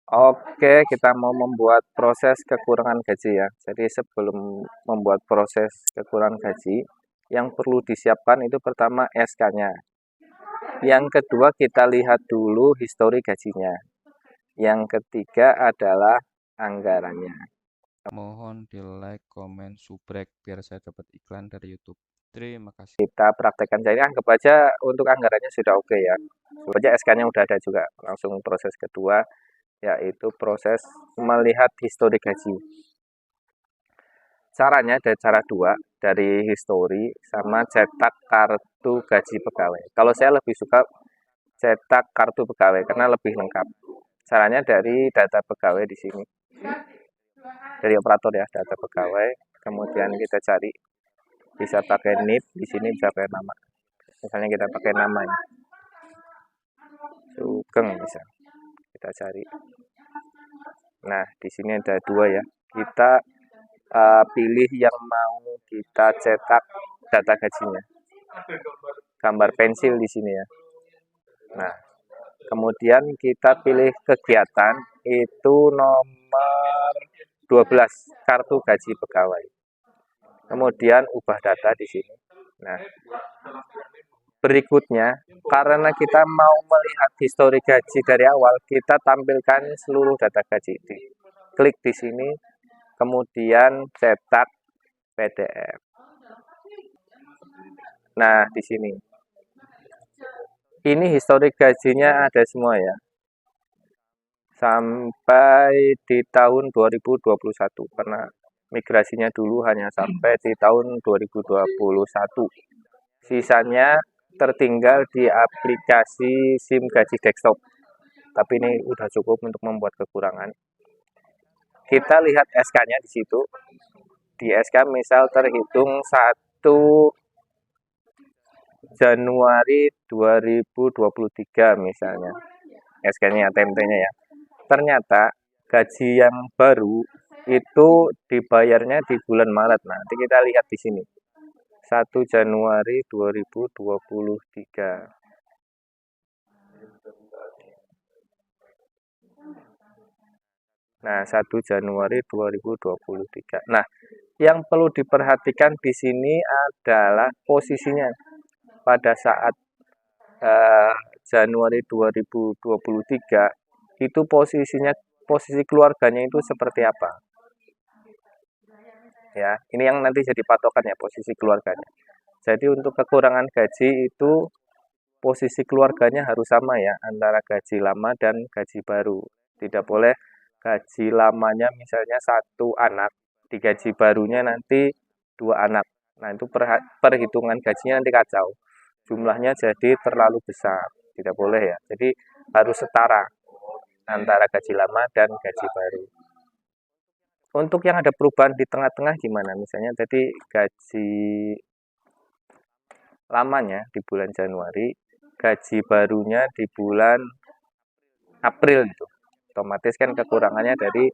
Oke, kita mau membuat proses kekurangan gaji ya. Jadi sebelum membuat proses kekurangan gaji, yang perlu disiapkan itu pertama SK-nya. Yang kedua kita lihat dulu histori gajinya. Yang ketiga adalah anggarannya. Mohon di like, komen, subrek biar saya dapat iklan dari YouTube. Terima kasih. Kita praktekkan. Jadi anggap aja untuk anggarannya sudah oke ya. Anggap aja SK-nya udah ada juga. Langsung proses kedua, yaitu proses melihat histori gaji. Caranya ada cara dua, dari histori sama cetak kartu gaji pegawai. Kalau saya lebih suka cetak kartu pegawai karena lebih lengkap. Caranya dari data pegawai di sini, dari operator ya, data pegawai. Kemudian kita cari, bisa pakai NIP, di sini bisa pakai nama. Misalnya kita pakai namanya, Sugeng bisa. Kita cari. Nah, di sini ada dua ya. Kita pilih yang mau kita cetak data gajinya. Gambar pensil di sini ya. Nah, kemudian kita pilih kegiatan itu nomor 12, kartu gaji pegawai. Kemudian ubah data di sini. Nah, berikutnya karena kita mau melihat histori gaji dari awal, kita tampilkan seluruh data gaji. Klik di sini, kemudian cetak PDF. Nah, di sini. Ini histori gajinya ada semua ya. Sampai di tahun 2021 karena migrasinya dulu hanya sampai di tahun 2021. Sisanya tertinggal di aplikasi SIM gaji desktop. Tapi ini udah cukup untuk membuat kekurangan. Kita lihat SK-nya di situ. Di SK misal terhitung 1 Januari 2023 misalnya. SK-nya TMT-nya ya. Ternyata gaji yang baru itu dibayarnya di bulan Maret. Nanti kita lihat di sini. 1 Januari 2023. Nah, 1 Januari 2023. Nah, yang perlu diperhatikan di sini adalah posisinya. Pada saat Januari 2023 itu posisi keluarganya itu seperti apa? Ya, ini yang nanti jadi patokan ya, posisi keluarganya. Jadi untuk kekurangan gaji itu posisi keluarganya harus sama ya, antara gaji lama dan gaji baru. Tidak boleh gaji lamanya misalnya 1 anak, di gaji barunya nanti 2 anak. Nah, itu perhitungan gajinya nanti kacau. Jumlahnya jadi terlalu besar. Tidak boleh ya. Jadi harus setara antara gaji lama dan gaji baru. Untuk yang ada perubahan di tengah-tengah gimana? Misalnya tadi gaji lamanya di bulan Januari, gaji barunya di bulan April gitu. Otomatis kan kekurangannya dari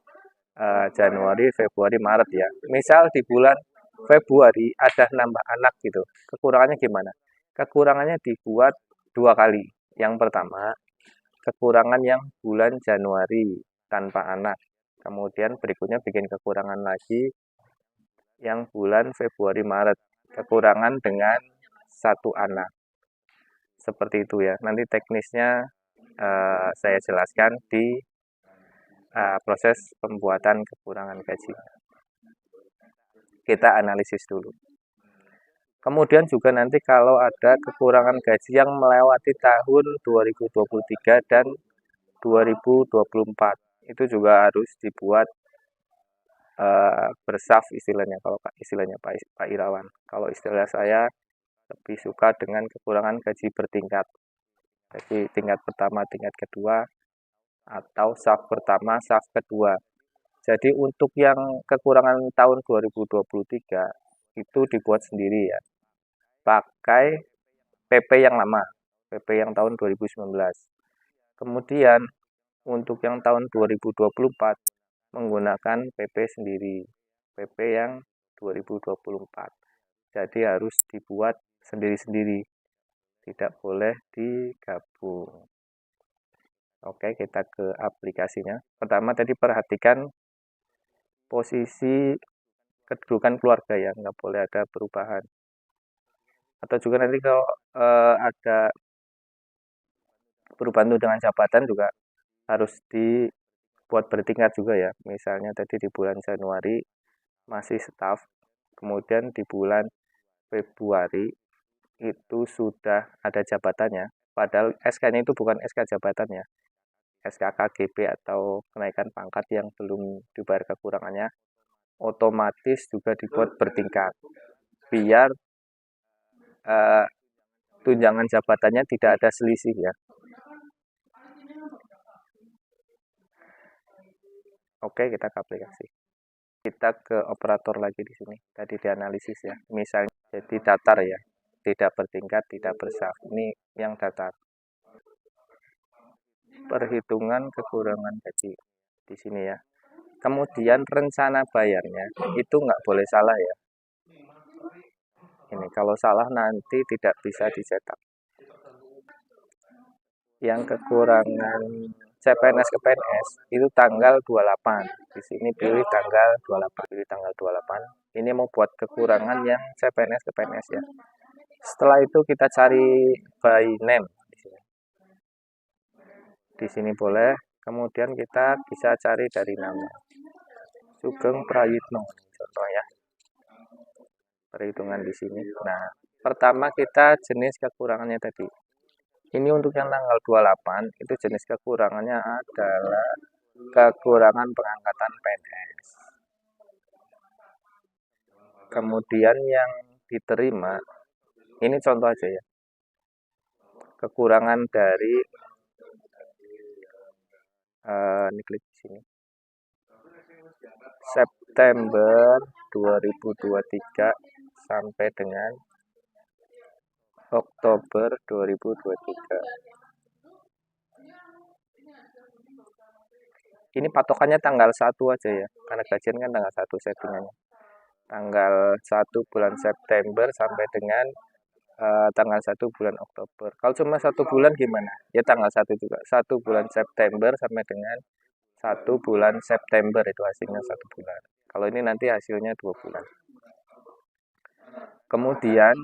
Januari, Februari, Maret ya. Misal di bulan Februari ada nambah anak gitu. Kekurangannya gimana? Kekurangannya dibuat 2 kali. Yang pertama, kekurangan yang bulan Januari tanpa anak. Kemudian berikutnya bikin kekurangan lagi yang bulan Februari, Maret. Kekurangan dengan 1 anak. Seperti itu ya. Nanti teknisnya saya jelaskan di proses pembuatan kekurangan gaji. Kita analisis dulu. Kemudian juga nanti kalau ada kekurangan gaji yang melewati tahun 2023 dan 2024, itu juga harus dibuat bersaf istilahnya, kalau istilahnya Pak Irawan. Kalau istilah saya lebih suka dengan kekurangan gaji bertingkat. Jadi tingkat pertama, tingkat kedua, atau saf pertama, saf kedua. Jadi untuk yang kekurangan tahun 2023 itu dibuat sendiri ya. Pakai PP yang lama, PP yang tahun 2019. Kemudian untuk yang tahun 2024 menggunakan PP sendiri, PP yang 2024. Jadi harus dibuat sendiri-sendiri, tidak boleh digabung. Oke, kita ke aplikasinya. Pertama tadi perhatikan posisi kedudukan keluarga ya, nggak boleh ada perubahan. Atau juga nanti kalau ada perubahan tunjangan jabatan juga harus dibuat bertingkat juga ya. Misalnya tadi di bulan Januari masih staf, kemudian di bulan Februari itu sudah ada jabatannya. Padahal SK-nya itu bukan SK jabatannya, SK KGP atau kenaikan pangkat yang belum dibayar kekurangannya, otomatis juga dibuat bertingkat. Biar eh, tunjangan jabatannya tidak ada selisih ya. Oke, kita ke aplikasi. Kita ke operator lagi di sini. Tadi dianalisis ya. Misalnya jadi datar ya. Tidak bertingkat, tidak bersaf. Ini yang datar. Perhitungan kekurangan gaji di sini ya. Kemudian rencana bayarnya itu nggak boleh salah ya. Ini kalau salah nanti tidak bisa dicetak. Yang kekurangan CPNS ke PNS itu tanggal 28. Di sini pilih tanggal 28, pilih tanggal 28. Ini mau buat kekurangan yang CPNS ke PNS ya. Setelah itu kita cari by name di sini. Di sini boleh. Kemudian kita bisa cari dari nama. Sugeng Prayitno contoh ya. Perhitungan di sini. Nah, pertama kita jenis kekurangannya tadi. Ini untuk yang tanggal 28, itu jenis kekurangannya adalah kekurangan pengangkatan PNS. Kemudian yang diterima, ini contoh aja ya. Kekurangan dari ini klik di sini. September 2023 sampai dengan Oktober 2023. Ini patokannya tanggal 1 aja ya, karena gajian kan tanggal 1 settingannya. Tanggal 1 bulan September sampai dengan tanggal 1 bulan Oktober. Kalau cuma 1 bulan gimana? Ya tanggal 1 juga. 1 bulan September sampai dengan 1 bulan September itu hasilnya 1 bulan. Kalau ini nanti hasilnya 2 bulan. Kemudian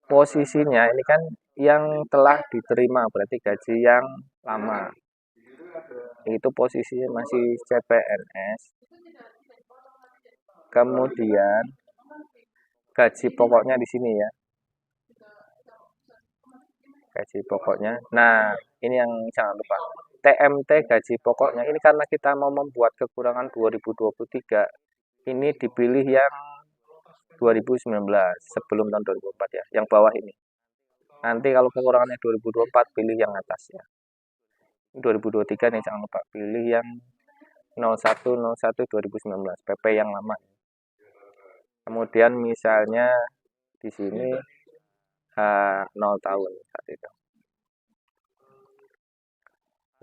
posisinya ini kan yang telah diterima, berarti gaji yang lama. Itu posisinya masih CPNS. Kemudian gaji pokoknya di sini ya. Gaji pokoknya. Nah, ini yang jangan lupa. TMT gaji pokoknya ini karena kita mau membuat kekurangan 2023. Ini dipilih yang 2019 sebelum tahun 2004 ya, yang bawah ini. Nanti kalau kekurangannya 2024 pilih yang atas ya. 2023 nih jangan lupa pilih yang 0101 2019 PP yang lama. Kemudian misalnya di sini 0 tahun saat itu.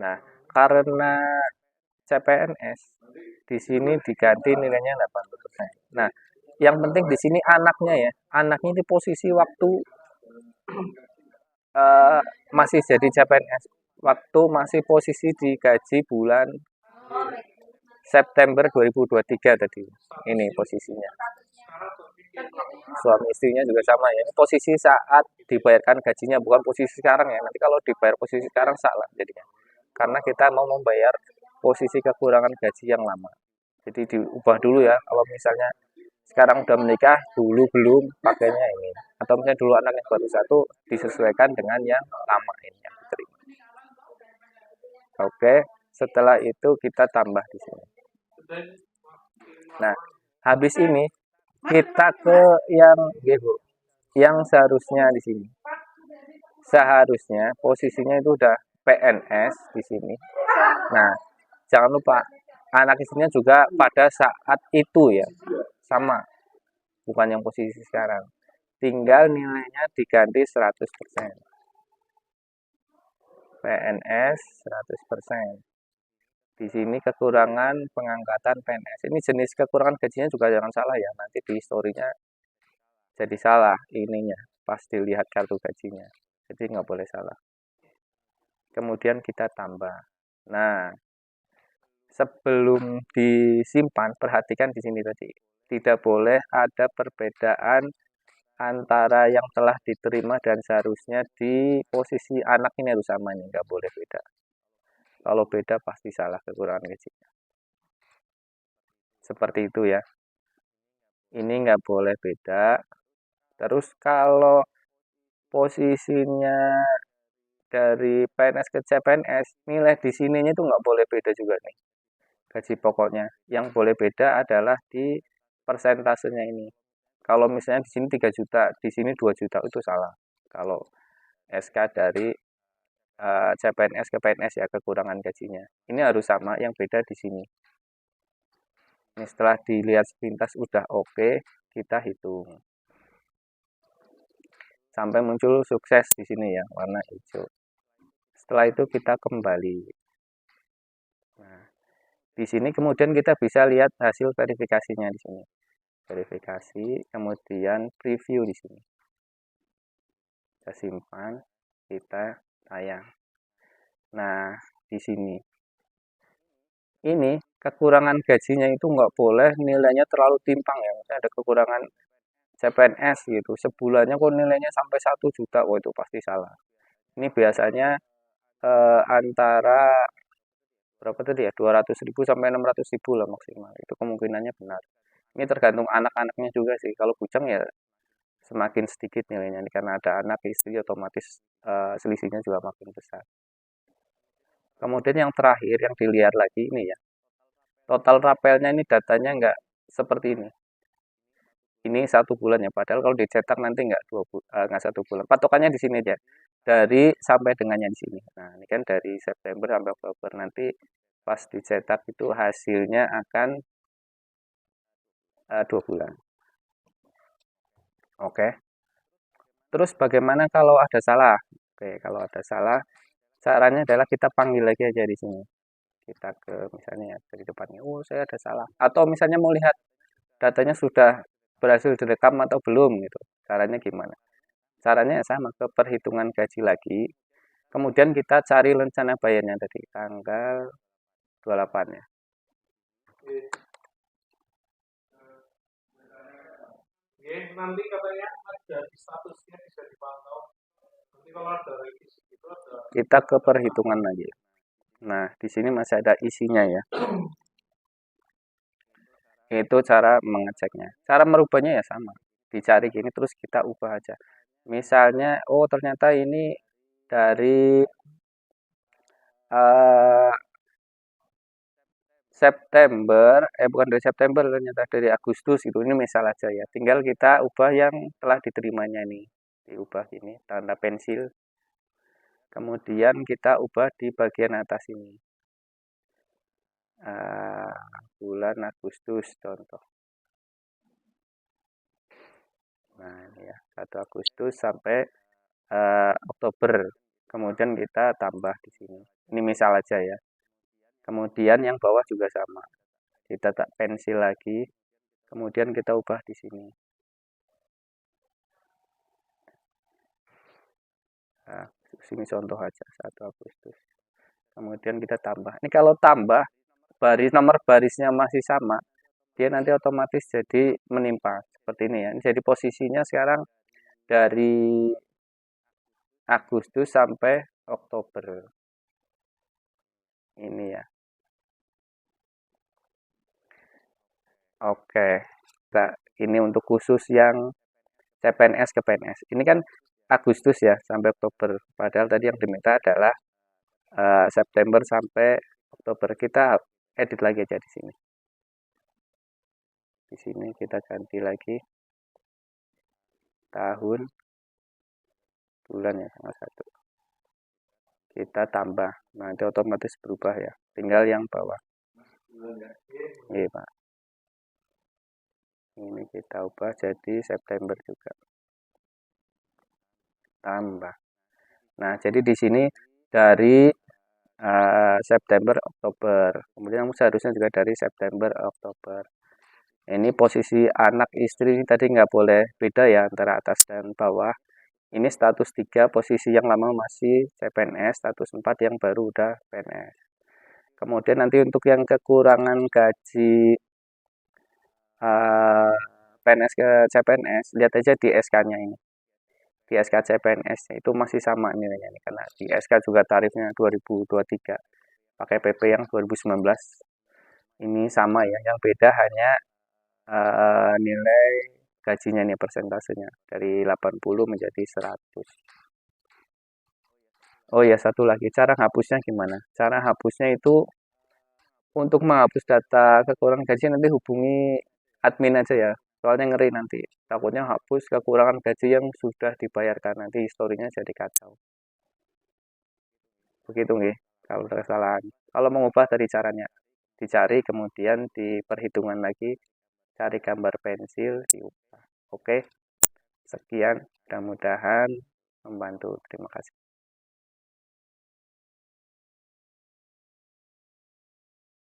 Nah, karena CPNS di sini diganti nilainya 80%. Nah, yang penting di sini anaknya ya. Anaknya di posisi waktu masih jadi CPNS. Waktu masih posisi di gaji bulan September 2023 tadi. Ini posisinya. Suami istrinya juga sama ya. Ini posisi saat dibayarkan gajinya, bukan posisi sekarang ya. Nanti kalau dibayar posisi sekarang salah jadinya. Karena kita mau membayar posisi kekurangan gaji yang lama. Jadi diubah dulu ya. Kalau misalnya sekarang udah menikah, dulu belum pakainya ini. Atau misalnya dulu anak yang baru satu, disesuaikan dengan yang lama ini yang diterima. Oke, setelah itu kita tambah di sini. Nah, habis ini kita ke yang gitu, yang seharusnya di sini. Seharusnya posisinya itu udah PNS di sini. Nah, jangan lupa anak istrinya juga pada saat itu ya sama, bukan yang posisi sekarang. Tinggal nilainya diganti 100%. PNS 100%. Di sini kekurangan pengangkatan PNS. Ini jenis kekurangan gajinya juga jangan salah ya. Nanti di historinya jadi salah ininya. Pas dilihat kartu gajinya. Jadi nggak boleh salah. kemudian kita tambah. Nah, sebelum disimpan, perhatikan di sini tadi. Tidak boleh ada perbedaan antara yang telah diterima dan seharusnya di posisi anak ini harus sama nih, nggak boleh beda. Kalau beda pasti salah kekurangan gajinya. Seperti itu ya. Ini nggak boleh beda. Terus kalau posisinya dari PNS ke CPNS, nilai di sininya itu nggak boleh beda juga nih. Gaji pokoknya. Yang boleh beda adalah di persentasenya ini. Kalau misalnya di sini 3 juta, di sini 2 juta itu salah. Kalau SK dari CPNS ke PNS ya kekurangan gajinya. Ini harus sama, yang beda di sini. Ini setelah dilihat sepintas udah oke, kita hitung. Sampai muncul sukses di sini ya, warna hijau. Setelah itu kita kembali. Nah, di sini kemudian kita bisa lihat hasil verifikasinya di sini. Verifikasi, kemudian preview di sini. Kita simpan, kita tayang. Nah, di sini. Ini kekurangan gajinya itu nggak boleh nilainya terlalu timpang ya. Misalnya ada kekurangan CPNS gitu. Sebulannya kok nilainya sampai 1 juta, oh itu pasti salah. Ini biasanya antara berapa tadi ya? 200.000 sampai 600.000 lah maksimal. Itu kemungkinannya benar. Ini tergantung anak-anaknya juga sih. Kalau bujang ya semakin sedikit nilainya. Karena ada anak istri otomatis selisihnya juga makin besar. Kemudian yang terakhir yang dilihat lagi ini ya. Total rapelnya ini datanya nggak seperti ini. Ini 1 bulan ya. Padahal kalau dicetak nanti nggak 1 bulan. Patokannya di sini aja. Dari sampai dengannya di sini. Nah ini kan dari September sampai Oktober. Nanti pas dicetak itu hasilnya akan 2 bulan. Oke. Terus bagaimana kalau ada salah? Oke, kalau ada salah, caranya adalah kita panggil lagi aja di sini. Kita ke misalnya dari depannya, oh saya ada salah. Atau misalnya mau lihat datanya sudah berhasil direkam atau belum gitu. Caranya gimana? Caranya sama, ke perhitungan gaji lagi. Kemudian kita cari rencana bayarnya tadi, tanggal 28 ya. Nanti katanya ada di statusnya bisa dipantau. Nanti kalau ada revisi itu ada. Kita ke perhitungan lagi. Nah, di sini masih ada isinya ya. Itu cara mengeceknya. Cara merubahnya ya sama. Dicari gini terus kita ubah aja. Misalnya, oh ternyata ini dari September, bukan dari September, ternyata dari Agustus gitu. Ini misal aja ya. Tinggal kita ubah yang telah diterimanya nih. Diubah ini, tanda pensil. Kemudian kita ubah di bagian atas ini. Bulan Agustus contoh. Nah ini ya, 1 Agustus sampai Oktober. Kemudian kita tambah di sini. Ini misal aja ya. Kemudian yang bawah juga sama. Kita tak pensil lagi. Kemudian kita ubah di sini. Nah, sini contoh aja 1 Agustus. Kemudian kita tambah. Ini kalau tambah nomor barisnya masih sama, dia nanti otomatis jadi menimpa seperti ini ya. Jadi posisinya sekarang dari Agustus sampai Oktober. Ini ya. Oke. Nah, ini untuk khusus yang CPNS ke PNS. Ini kan Agustus ya sampai Oktober. Padahal tadi yang diminta adalah September sampai Oktober. Kita edit lagi aja di sini. Di sini kita ganti lagi tahun, bulan ya sama 1. Kita tambah. Nanti otomatis berubah ya. Tinggal yang bawah. Iya, Pak. Ini kita ubah jadi September juga. Tambah. Nah, jadi di sini dari September, Oktober. Kemudian seharusnya juga dari September, Oktober. Ini posisi anak istri tadi nggak boleh beda ya antara atas dan bawah. Ini status 3, posisi yang lama masih CPNS, status 4 yang baru udah PNS. Kemudian nanti untuk yang kekurangan gaji PNS ke CPNS, lihat aja di SK-nya ini. Di SK CPNS itu masih sama nilainya nih, karena di SK juga tarifnya 2023. Pakai PP yang 2019. Ini sama ya, yang beda hanya nilai gajinya nih, persentasenya dari 80 menjadi 100. Oh ya, satu lagi, cara hapusnya gimana? Cara hapusnya itu untuk menghapus data kekurangan gaji nanti hubungi admin aja ya. Soalnya ngeri nanti. Takutnya hapus kekurangan gaji yang sudah dibayarkan, nanti historinya jadi kacau. Begitu nggih, kalau ada kesalahan. Kalau mengubah dari caranya, dicari kemudian di perhitungan lagi, cari gambar pensil, diubah. Oke, sekian, mudah-mudahan membantu. Terima kasih.